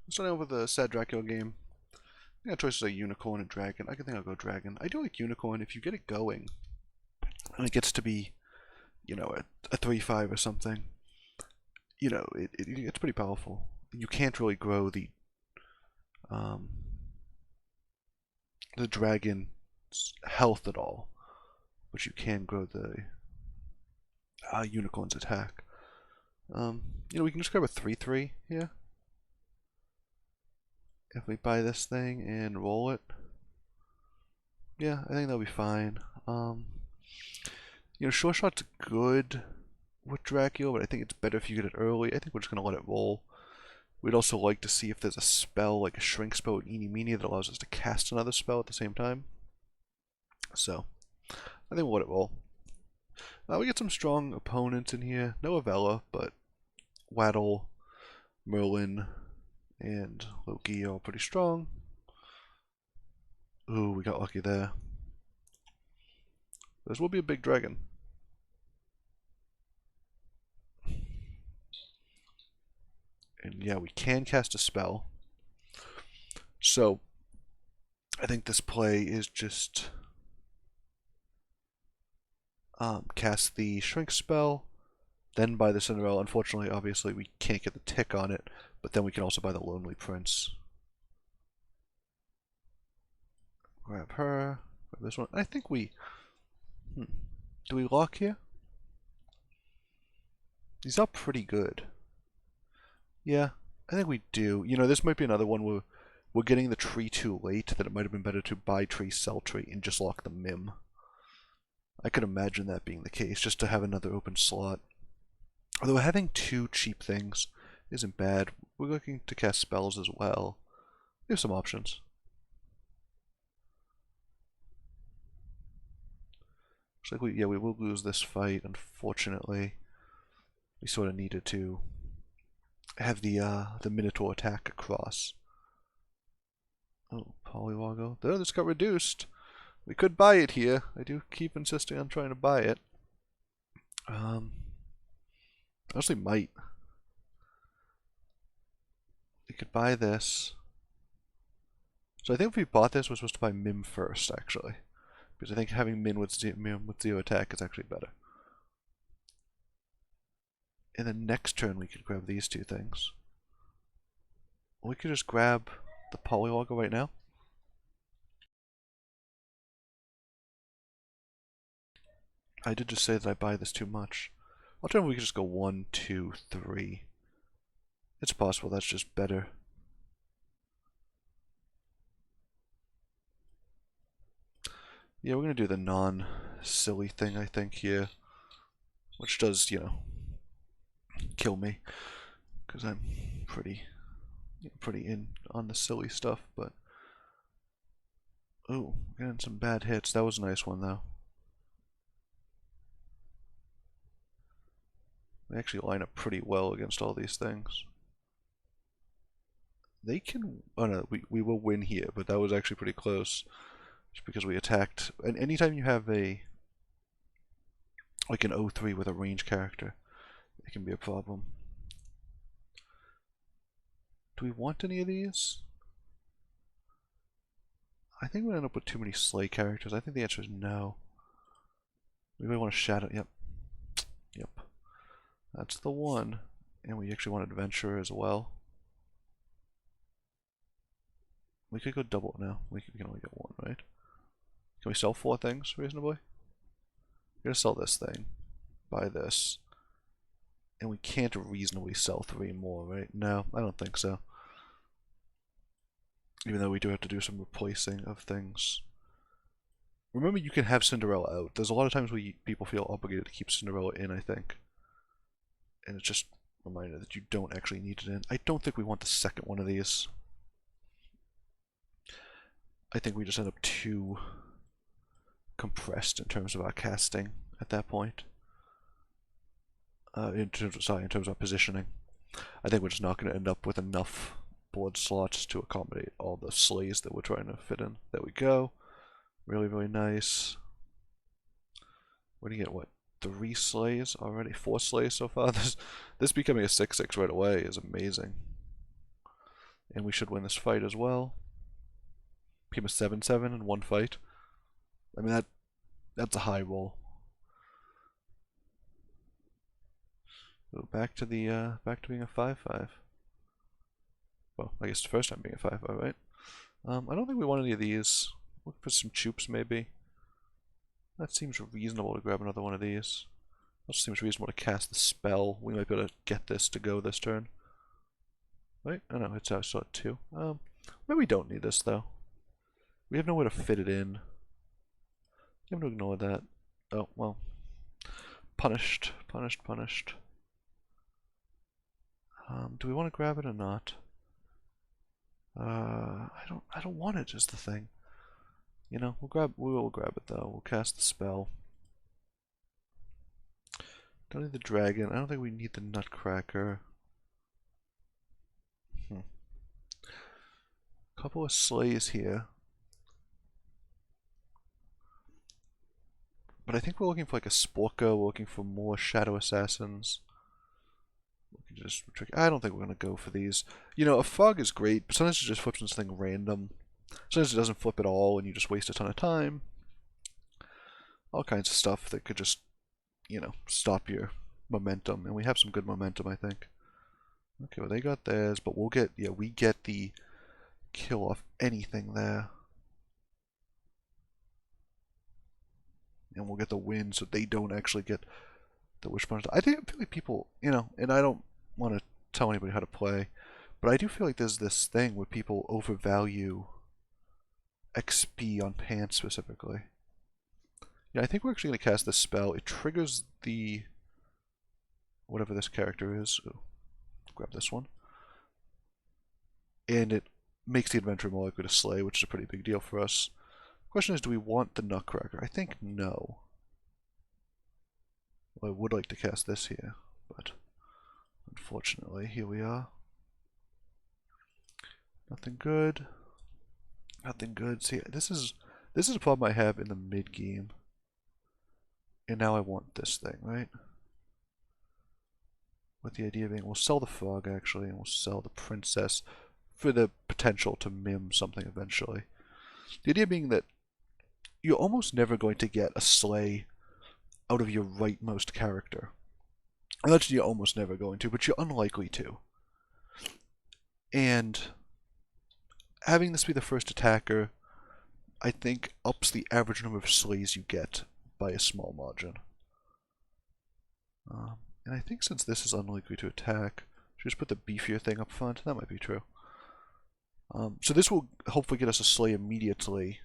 Starting over the Sad Dracula game. I got choices like Unicorn and Dragon. I think I'll go Dragon. I do like Unicorn if you get it going, and it gets to be, a 3-5 or something. It's pretty powerful. You can't really grow um, the dragon's health at all, but you can grow the unicorn's attack. We can just grab a 3-3 here. If we buy this thing and roll it, yeah, I think that'll be fine. Sure shot's good with Dracula, but I think it's better if you get it early. I think we're just gonna let it roll. We'd also like to see if there's a spell, like a shrink spell with Eeny Meeny, that allows us to cast another spell at the same time. So, I think we'll let it roll. We get some strong opponents in here. No Avella, but Waddle, Merlin, and Loki are all pretty strong. Ooh, we got lucky there. This will be a big dragon. And yeah, we can cast a spell. So, I think this play is just cast the shrink spell, then buy the Cinderella. Unfortunately, obviously, we can't get the tick on it, but then we can also buy the Lonely Prince. Grab her. Grab this one. I think we... Do we lock here? These are pretty good. Yeah, I think we do. This might be another one where we're getting the tree too late, that it might have been better to buy tree, sell tree, and just lock the Mim. I could imagine that being the case, just to have another open slot. Although having two cheap things isn't bad. We're looking to cast spells as well. We have some options. Looks like we will lose this fight, unfortunately. We sort of needed to have the Minotaur attack across. Oh, Polywago. There, this got reduced. We could buy it here. I do keep insisting on trying to buy it. Honestly might. We could buy this. So I think if we bought this, we're supposed to buy Mim first, actually. Because I think having Mim with zero attack is actually better. In the next turn, we could grab these two things. We could just grab the Polywago right now. I did just say that I buy this too much. I'll tell you we could just go 1, 2, 3. It's possible that's just better. Yeah, we're gonna do the non-silly thing, I think, here. Which does, kill me. Because I'm pretty in on the silly stuff, but... Ooh, getting some bad hits. That was a nice one, though. They actually line up pretty well against all these things. They can... Oh no, we will win here, but that was actually pretty close. Just because we attacked... And anytime you have like an 0-3 with a range character, it can be a problem. Do we want any of these? I think we end up with too many Slay characters. I think the answer is no. We really want to Shadow... Yep. Yep. That's the one. And we actually want Adventurer as well. We could go double now. We can only get one, right? Can we sell 4 things reasonably? We're gonna sell this thing. Buy this. And we can't reasonably sell 3 more, right? No, I don't think so. Even though we do have to do some replacing of things. Remember, you can have Cinderella out. There's a lot of times where people feel obligated to keep Cinderella in, I think. And it's just a reminder that you don't actually need it in. I don't think we want the second one of these. I think we just end up too compressed in terms of our casting at that point. In terms of our positioning. I think we're just not going to end up with enough board slots to accommodate all the slays that we're trying to fit in. There we go. Really, really nice. We're going to get, what, 3 slays already? 4 slays so far? This becoming a 6-6 right away is amazing. And we should win this fight as well. Became a 7-7 in one fight. I mean, that's a high roll. So back to being a 5-5. Well, I guess the first time being a 5-5, right? I don't think we want any of these. Look for some choops, maybe. That seems reasonable to grab another one of these. Also seems reasonable to cast the spell. We might be able to get this to go this turn. Right? Oh no, it's still at 2. Maybe we don't need this, though. We have nowhere to fit it in. I'm going to ignore that. Oh, well. Punished. Punished, punished. Do we want to grab it or not? I don't want it, is the thing. You know, we will grab it though. We'll cast the spell. Don't need the dragon. I don't think we need the nutcracker. Couple of slays here. But I think we're looking for like a Sporker. We're looking for more Shadow Assassins. We can just trick. I don't think we're going to go for these. You know, a fog is great, but sometimes it just flips into something random. Sometimes it doesn't flip at all, and you just waste a ton of time. All kinds of stuff that could just, you know, stop your momentum. And we have some good momentum, I think. Okay, well, they got theirs, but we'll get, yeah, we get the kill off anything there. And we'll get the win so they don't actually get the Wishbone. I feel like people, you know, and I don't want to tell anybody how to play, but I do feel like there's this thing where people overvalue XP on pants specifically. Yeah, I think we're actually going to cast this spell. It triggers the whatever this character is. Ooh, grab this one. And it makes the adventurer more likely to slay, which is a pretty big deal for us. Question is, do we want the Nutcracker? I think no. Well, I would like to cast this here, but unfortunately, here we are. Nothing good. Nothing good. See, this is a problem I have in the mid game. And now I want this thing, right? With the idea being, we'll sell the frog actually, and we'll sell the princess for the potential to mim something eventually. The idea being that you're almost never going to get a slay out of your rightmost character. And that's you're almost never going to, but you're unlikely to. And having this be the first attacker, I think, ups the average number of slays you get by a small margin. And I think since this is unlikely to attack, should we just put the beefier thing up front? That might be true. So this will hopefully get us a slay immediately.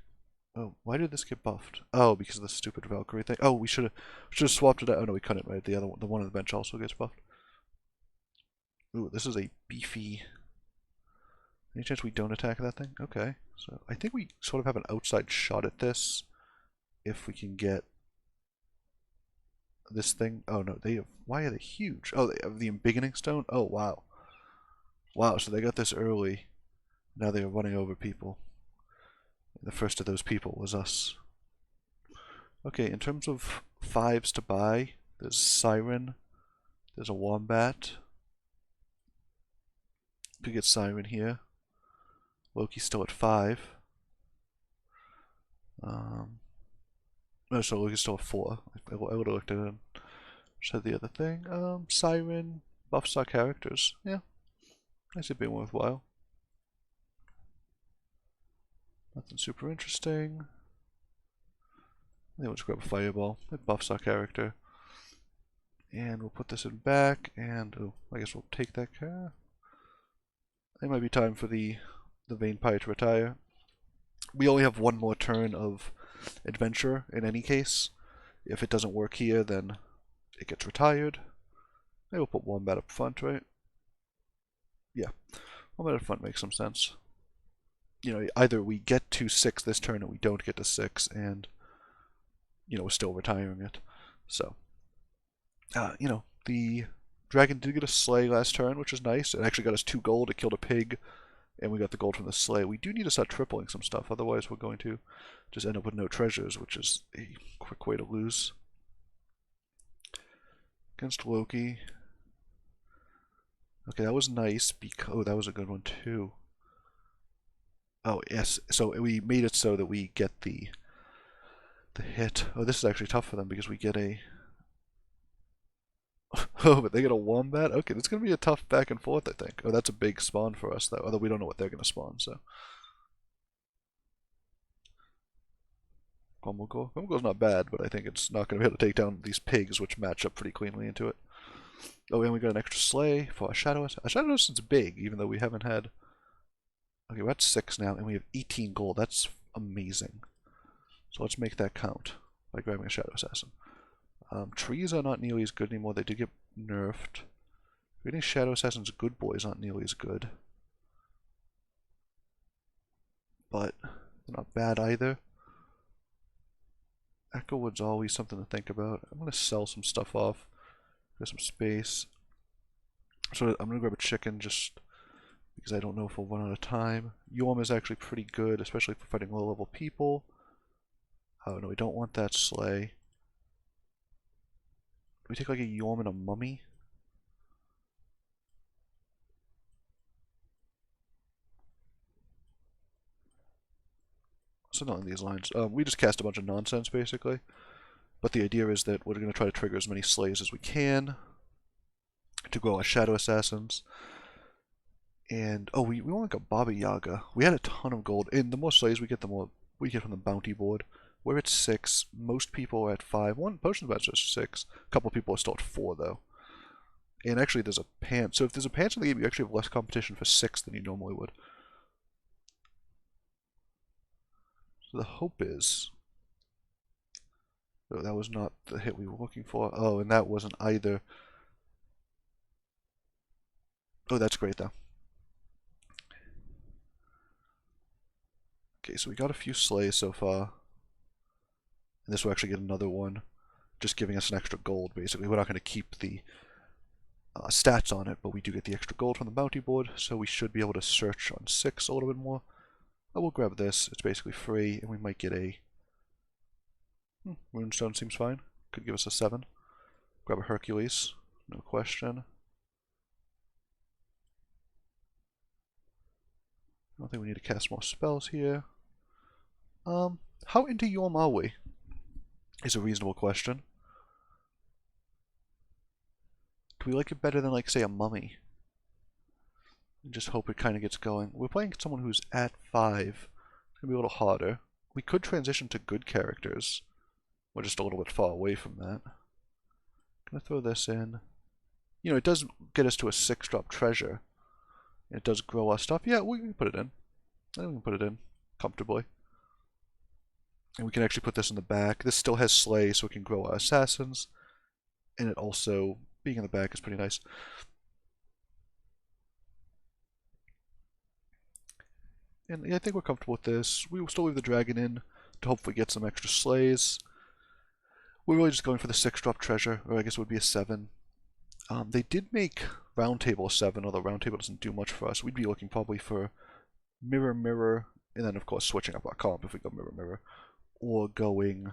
Oh, why did this get buffed? Oh, because of the stupid Valkyrie thing. Oh, we should have swapped it out. Oh no, we couldn't, right? The one on the bench also gets buffed. Ooh, this is a beefy. Any chance we don't attack that thing? Okay, so I think we sort of have an outside shot at this if we can get this thing. Oh no, they have. Why are they huge? Oh, they have the embiggening stone. Oh wow, wow. So they got this early. Now they are running over people. The first of those people was us. Okay, in terms of 5s to buy, there's Siren, there's a Wombat. We get Siren here. Loki's still at 5. No, so Loki's still at 4. I would have looked at it. Said the other thing. Siren buffs our characters. Yeah, I see it being worthwhile. Nothing super interesting. We'll just grab a fireball. It buffs our character. And we'll put this in back, and oh, I guess we'll take that car. It might be time for the Vein Pyre to retire. We only have one more turn of adventure in any case. If it doesn't work here, then it gets retired. Maybe we'll put Wombat up front, right? Yeah, Wombat up front makes some sense. You know, either we get to 6 this turn or we don't get to 6, and, you know, we're still retiring it. So, you know, the dragon did get a slay last turn, which is nice. It actually got us 2 gold. It killed a pig, and we got the gold from the slay. We do need to start tripling some stuff, otherwise we're going to just end up with no treasures, which is a quick way to lose. Against Loki. Okay, that was nice, because... Oh, that was a good one, too. Oh, yes. So we made it so that we get the hit. Oh, this is actually tough for them because we get a... Oh, but they get a wombat? Okay, it's going to be a tough back and forth, I think. Oh, that's a big spawn for us, though. Although we don't know what they're going to spawn, so... Grumblegore's not bad, but I think it's not going to be able to take down these pigs, which match up pretty cleanly into it. Oh, and we got an extra sleigh for our Shadow. Our Shadow Assassin's big, even though we haven't had... Okay, we're at 6 now, and we have 18 gold. That's amazing. So let's make that count by grabbing a Shadow Assassin. Trees are not nearly as good anymore. They did get nerfed. Getting Shadow Assassin's good boys aren't nearly as good. But they're not bad either. Echowood's always something to think about. I'm going to sell some stuff off. Get some space. So I'm going to grab a chicken just because I don't know if we'll run out of time. Yorm is actually pretty good, especially for fighting low-level people. Oh no, we don't want that sleigh. Do we take like a Yorm and a mummy? So not in these lines. We just cast a bunch of nonsense, basically. But the idea is that we're going to try to trigger as many slays as we can to grow our Shadow Assassins. And, oh, we want like a Baba Yaga. We had a ton of gold. And the more slays we get, the more we get from the bounty board. We're at 6. Most people are at 5. One potion's about just 6. A couple of people are still at 4, though. And actually, there's a pants. So if there's a pants in the game, you actually have less competition for 6 than you normally would. So the hope is... Oh, that was not the hit we were looking for. Oh, and that wasn't either. Oh, that's great, though. Okay, so we got a few slays so far. And this will actually get another one. Just giving us an extra gold, basically. We're not going to keep the stats on it, but we do get the extra gold from the bounty board, so we should be able to search on 6 a little bit more. I will grab this. It's basically free, and we might get a... Runestone seems fine. Could give us a 7. Grab a Hercules. No question. I don't think we need to cast more spells here. How into Yorm are we? Is a reasonable question. Do we like it better than, like, say, a mummy? And just hope it kind of gets going. We're playing someone who's at 5. It's going to be a little harder. We could transition to good characters. We're just a little bit far away from that. Gonna throw this in. You know, it does get us to a 6-drop treasure. It does grow our stuff. Yeah, we can put it in. I think we can put it in comfortably. And we can actually put this in the back. This still has Slay, so we can grow our assassins. And it also, being in the back is pretty nice. And yeah, I think we're comfortable with this. We will still leave the dragon in to hopefully get some extra slays. We're really just going for the 6-drop treasure, or I guess it would be a 7. They did make Roundtable a 7, although Roundtable doesn't do much for us. We'd be looking probably for Mirror Mirror, and then of course switching up our comp if we go Mirror Mirror, or going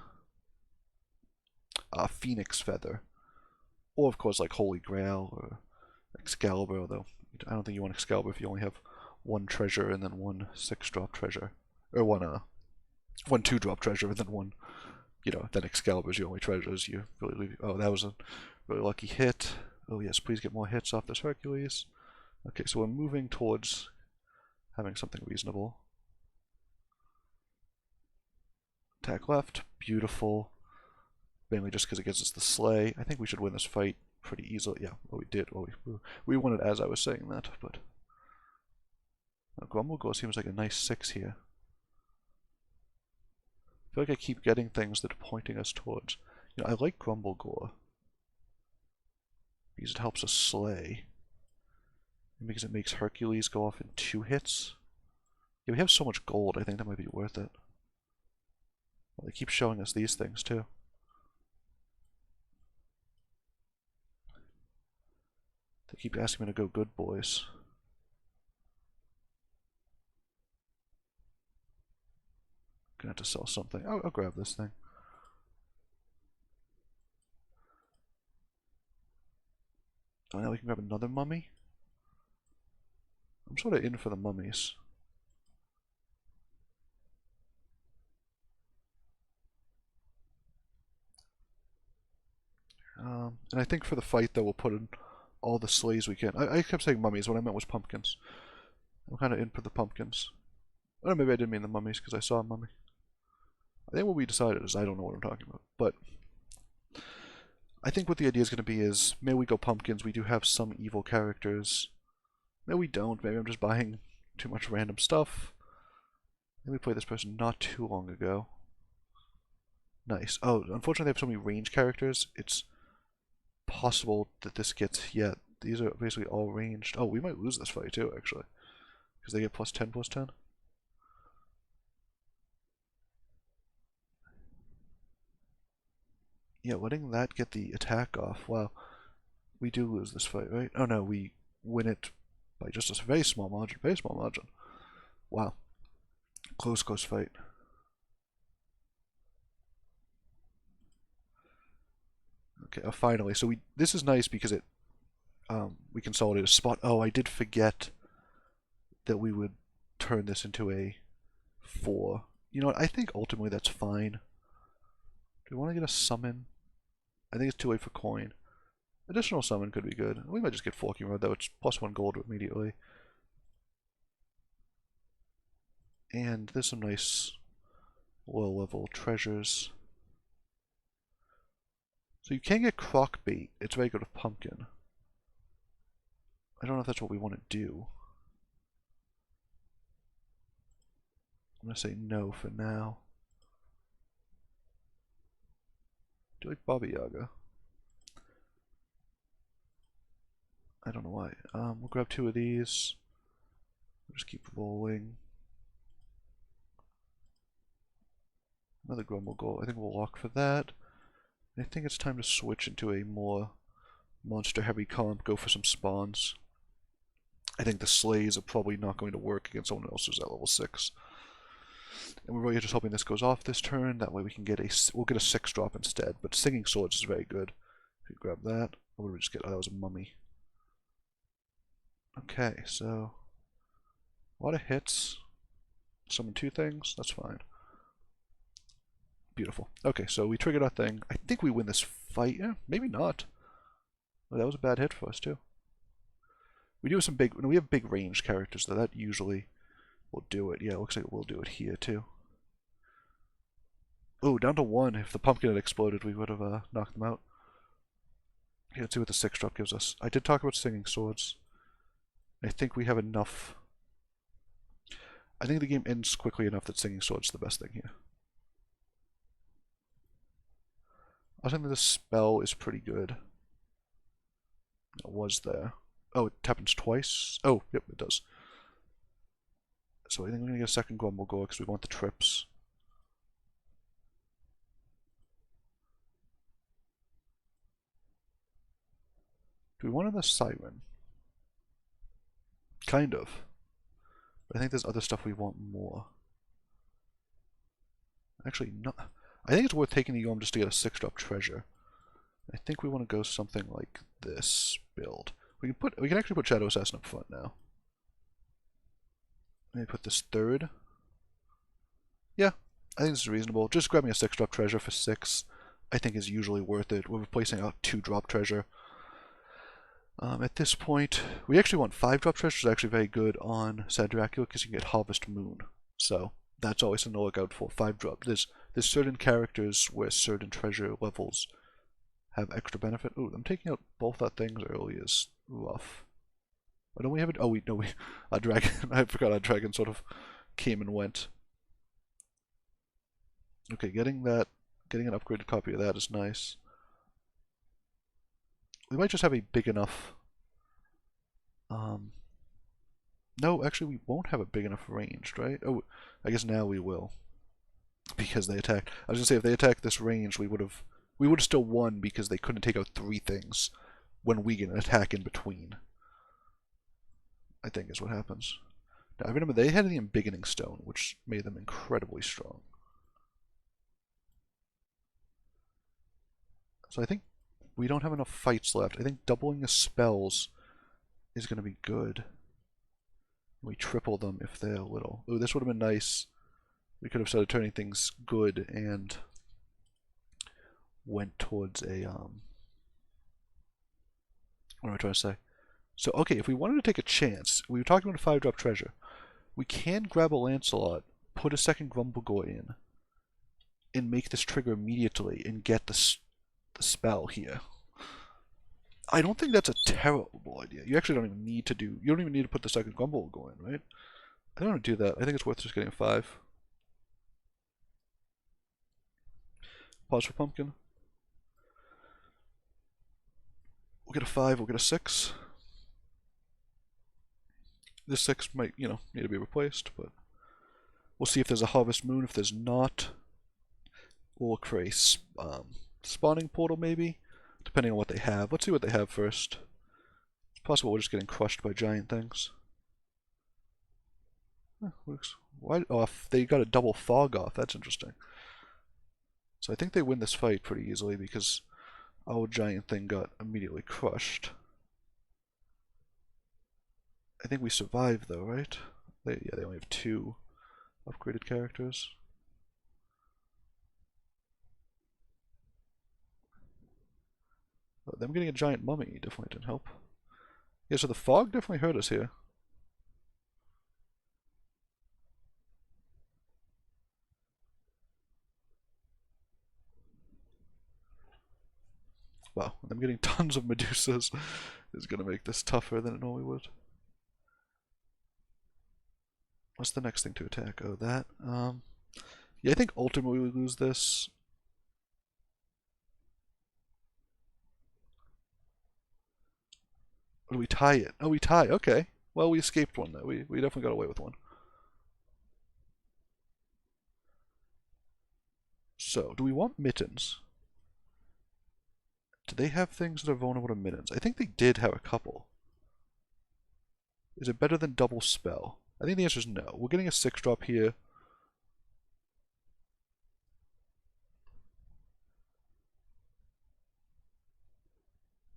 Phoenix Feather, or of course like Holy Grail or Excalibur, although I don't think you want Excalibur if you only have 1 treasure and then 1 6-drop treasure, or one 2-drop treasure and then 1, you know, then Excalibur's your only treasures. You really leave. Oh, that was a really lucky hit. Oh yes, please get more hits off this Hercules. Okay, so we're moving towards having something reasonable. Attack left, beautiful. Mainly just because it gives us the sleigh. I think we should win this fight pretty easily. Yeah, well we did. Well, we won it as I was saying that, but... Grumblegore seems like a nice 6 here. I feel like I keep getting things that are pointing us towards... You know, I like Grumblegore. Because it helps us slay. And because it makes Hercules go off in 2 hits. Yeah, we have so much gold, I think that might be worth it. Well, they keep showing us these things too. They keep asking me to go good boys. Gonna have to sell something. I'll grab this thing. Oh, now we can grab another mummy? I'm sort of in for the mummies. And I think for the fight, though, we'll put in all the sleighs we can. I kept saying mummies. What I meant was pumpkins. I'm kind of in for the pumpkins. Or maybe I didn't mean the mummies because I saw a mummy. I think what we decided is I don't know what I'm talking about. But I think what the idea is going to be is maybe we go pumpkins. We do have some evil characters. Maybe we don't. Maybe I'm just buying too much random stuff. Maybe we played this person not too long ago. Nice. Oh, unfortunately, they have so many range characters. It's possible that this gets... Yeah, these are basically all ranged. Oh, we might lose this fight too, actually. Because they get plus 10, plus 10. Yeah, letting that get the attack off. Wow. We do lose this fight, right? Oh no, we win it by just a very small margin. Very small margin. Wow. Close, close fight. Okay, finally. So this is nice because we consolidated a spot. Oh, I did forget that we would turn this into a 4. You know what? I think ultimately that's fine. Do we want to get a summon? I think it's too late for coin. Additional summon could be good. We might just get Forking Rod though. It's plus 1 gold immediately. And there's some nice low level treasures. So you can get croc bait. It's very good with pumpkin. I don't know if that's what we want to do. I'm going to say no for now. Do you like Baba Yaga? I don't know why. We'll grab 2 of these. We'll just keep rolling. Another Grumble Gold. I think we'll lock for that. I think it's time to switch into a more monster-heavy comp, go for some spawns. I think the Slays are probably not going to work against someone else who's at level 6. And we're really just hoping this goes off this turn, that way we can get we'll get a 6 drop instead, but Singing Swords is very good. If you grab that, what did we just get? Oh, that was a mummy. Okay, so a lot of hits. Summon 2 things, that's fine. Beautiful. Okay, so we triggered our thing. I think we win this fight. Yeah, maybe not. Oh, that was a bad hit for us too. We do have some big. We have big range characters though. That usually will do it. Yeah, it looks like it will do it here too. Oh, down to 1. If the pumpkin had exploded, we would have knocked them out. Yeah, let's see what the 6 drop gives us. I did talk about Singing Swords. I think we have enough. I think the game ends quickly enough that Singing Swords is the best thing here. I think the spell is pretty good. It was there. Oh, it happens twice? Oh, yep, it does. So I think we're going to get a second Grumble Gore because we want the trips. Do we want another Siren? Kind of. But I think there's other stuff we want more. Actually, not. I think it's worth taking the Yom just to get a 6-drop treasure. I think we want to go something like this build. We can actually put Shadow Assassin up front now. Maybe put this 3rd. Yeah, I think this is reasonable. Just grabbing a 6-drop treasure for 6, I think is usually worth it. We're replacing a 2-drop treasure. At this point, we actually want 5-drop treasures. Is actually very good on Sad Dracula because you can get Harvest Moon. So that's always something to look out for. 5-drop. There's certain characters where certain treasure levels have extra benefit. Ooh, I'm taking out both our things early is rough. Why don't we have it? Oh, our dragon. I forgot our dragon sort of came and went. Okay, getting an upgraded copy of that is nice. We might just have a big enough. No, actually, we won't have a big enough ranged, right? Oh, I guess now we will, because they attacked. I was gonna say if they attacked this range, we would have still won because they couldn't take out 3 things when we get an attack in between. I think is what happens. Now I remember they had the Embiggening Stone, which made them incredibly strong. So I think we don't have enough fights left. I think doubling the spells is going to be good. We triple them if they're little. Ooh, this would have been nice. We could have started turning things good and went towards a What am I trying to say? So, okay, if we wanted to take a chance, we were talking about a 5-drop treasure. We can grab a Lancelot, put a second Grumblegore in, and make this trigger immediately and get the spell here. I don't think that's a terrible idea. You actually don't even need to do... You don't even need to put the second Grumblegore in, right? I don't want to do that. I think it's worth just getting a 5. Pause for pumpkin. We'll get a 5, we'll get a 6. This 6 might, you know, need to be replaced, but we'll see if there's a Harvest Moon. If there's not, we'll look for a spawning portal, maybe, depending on what they have. Let's see what they have first. It's possible we're just getting crushed by giant things. Why? Oh, they got a double fog off. That's interesting. So I think they win this fight pretty easily because our giant thing got immediately crushed. I think we survived though, right? Yeah, they only have 2 upgraded characters. Them getting a giant mummy definitely didn't help. Yeah, so the fog definitely hurt us here. Wow, them getting tons of Medusas is going to make this tougher than it normally would. What's the next thing to attack? Oh, that. Yeah, I think ultimately we lose this. Or do we tie it? Oh, we tie. Okay. Well, we escaped one, though. We definitely got away with one. So, do we want mittens? Do they have things that are vulnerable to mittens? I think they did have a couple. Is it better than double spell? I think the answer is no. We're getting a 6-drop here.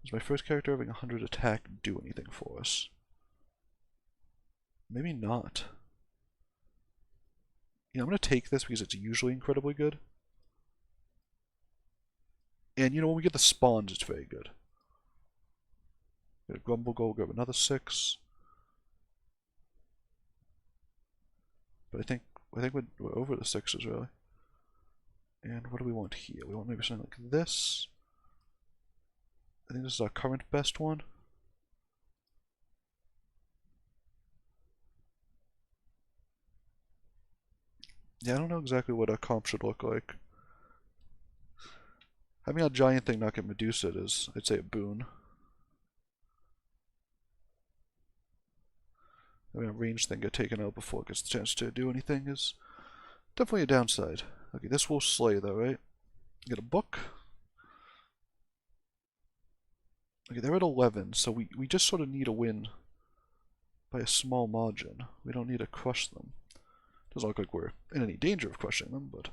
Does my first character having 100 attack do anything for us? Maybe not. You know, I'm going to take this because it's usually incredibly good. And, you know, when we get the spawns, it's very good. Get a Grumblegore, grab another 6. But I think we're over the 6s, really. And what do we want here? We want maybe something like this. I think this is our current best one. Yeah, I don't know exactly what our comp should look like. Having a giant thing not get Medusa is, I'd say, a boon. Having a ranged thing get taken out before it gets the chance to do anything is definitely a downside. Okay, this will slay though, right? Get a book. Okay, they're at 11, so we just sort of need a win by a small margin. We don't need to crush them. Doesn't look like we're in any danger of crushing them, but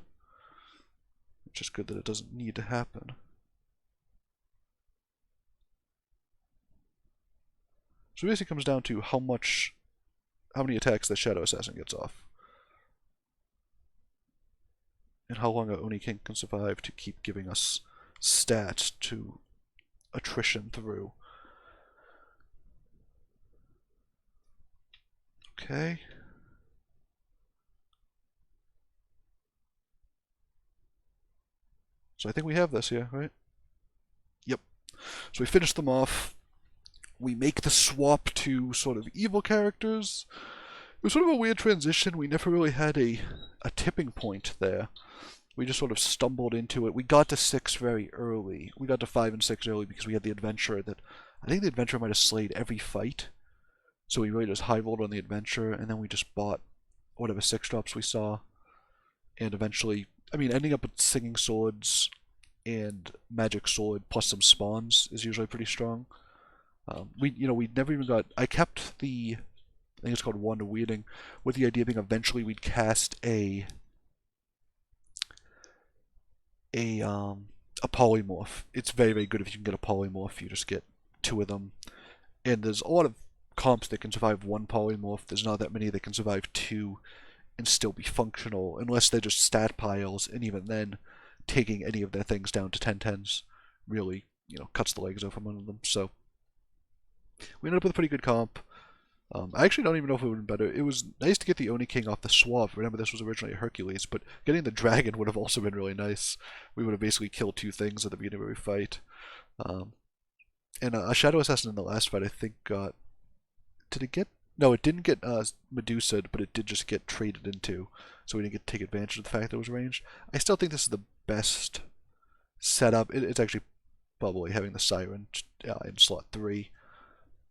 it's just good that it doesn't need to happen. So it basically comes down to how many attacks the Shadow Assassin gets off. And how long our Oni King can survive to keep giving us stats to attrition through. Okay. So I think we have this here, right? Yep. So we finish them off. We make the swap to sort of evil characters. It was sort of a weird transition. We never really had a tipping point there. We just sort of stumbled into it. We got to 6 very early. We got to 5 and 6 early because we had the adventure that... I think the adventure might have slayed every fight. So we really just high-rolled on the adventure, and then we just bought whatever 6-drops we saw. And eventually... I mean, ending up with Singing Swords and Magic Sword plus some spawns is usually pretty strong. We never even got... I kept the... I think it's called Wand of Weeding, with the idea being eventually we'd cast a polymorph. It's very, very good if you can get a polymorph. You just get 2 of them. And there's a lot of comps that can survive 1 polymorph. There's not that many that can survive 2 and still be functional, unless they're just stat piles, and even then, taking any of their things down to 10/10s really, cuts the legs off from under them. So we ended up with a pretty good comp. I actually don't even know if it would have been better. It was nice to get the Oni King off the swap. Remember, this was originally a Hercules, but getting the Dragon would have also been really nice. We would have basically killed two things at the beginning of every fight. Um, and a Shadow Assassin in the last fight, I think, got... Did it get... No, it didn't get Medusa, but it did just get traded into, so we didn't get to take advantage of the fact that it was ranged. I still think this is the best setup. It's actually probably having the Siren in slot 3,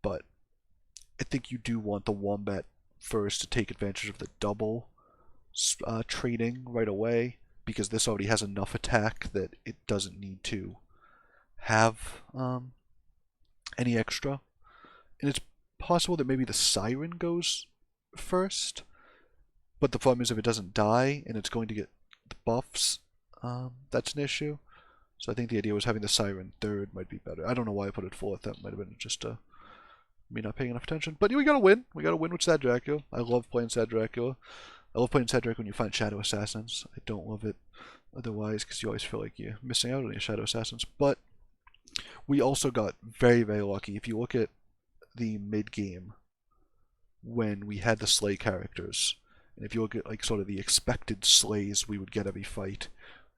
but I think you do want the Wombat first to take advantage of the double trading right away, because this already has enough attack that it doesn't need to have any extra. And it's possible that maybe the Siren goes first, but the problem is if it doesn't die and it's going to get the buffs, that's an issue. So I think the idea was having the Siren third might be better. I don't know why I put it fourth. That might have been just me not paying enough attention. But we gotta win. We gotta win with Sad Dracula. I love playing Sad Dracula. I love playing Sad Dracula when you find Shadow Assassins. I don't love it otherwise because you always feel like you're missing out on your Shadow Assassins. But we also got very, very lucky. If you look at the mid-game when we had the Slay characters, and if you look at like sort of the expected slays we would get every fight,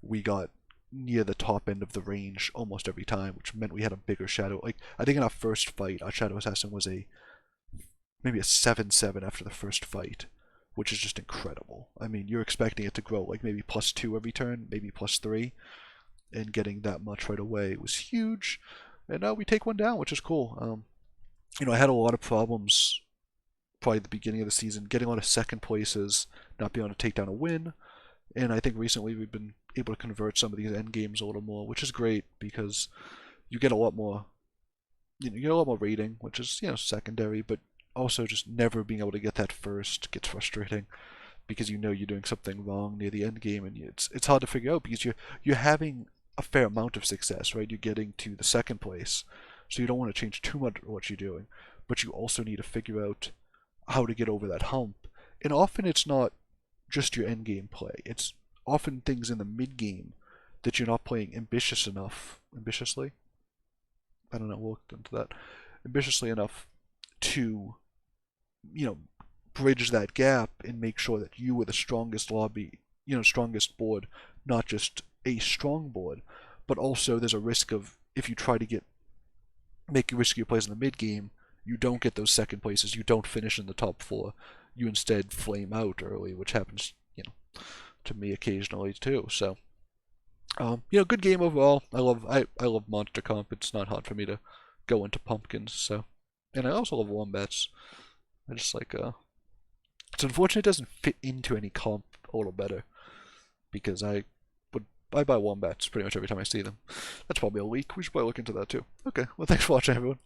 we got near the top end of the range almost every time, which meant we had a bigger shadow. Like I think in our first fight, our Shadow Assassin was maybe a 7/7 after the first fight, which is just incredible. I mean, you're expecting it to grow like maybe +2 every turn, maybe +3, and getting that much right away was huge. And now we take one down, which is cool. I had a lot of problems probably at the beginning of the season, getting a lot of second places, not being able to take down a win. And I think recently we've been able to convert some of these end games a little more, which is great because you get a lot more, you get a lot more rating, which is secondary, but also just never being able to get that first gets frustrating because you're doing something wrong near the end game, and it's hard to figure out because you're having a fair amount of success, right? You're getting to the second place, so you don't want to change too much of what you're doing, but you also need to figure out how to get over that hump. And often it's not just your end game play. It's often things in the mid game that you're not playing ambitiously. I don't know, we'll look into that. Ambitiously enough to, bridge that gap and make sure that you are the strongest strongest board, not just a strong board, but also there's a risk of if you try to make riskier plays in the mid game, you don't get those second places, you don't finish in the top 4, you instead flame out early, which happens, to me occasionally too. So, good game overall. I love monster comp. It's not hard for me to go into pumpkins. So, and I also love wombats. I just like it's unfortunate it doesn't fit into any comp a little better because I buy wombats pretty much every time I see them. That's probably a leak. We should probably look into that too. Okay, well thanks for watching everyone.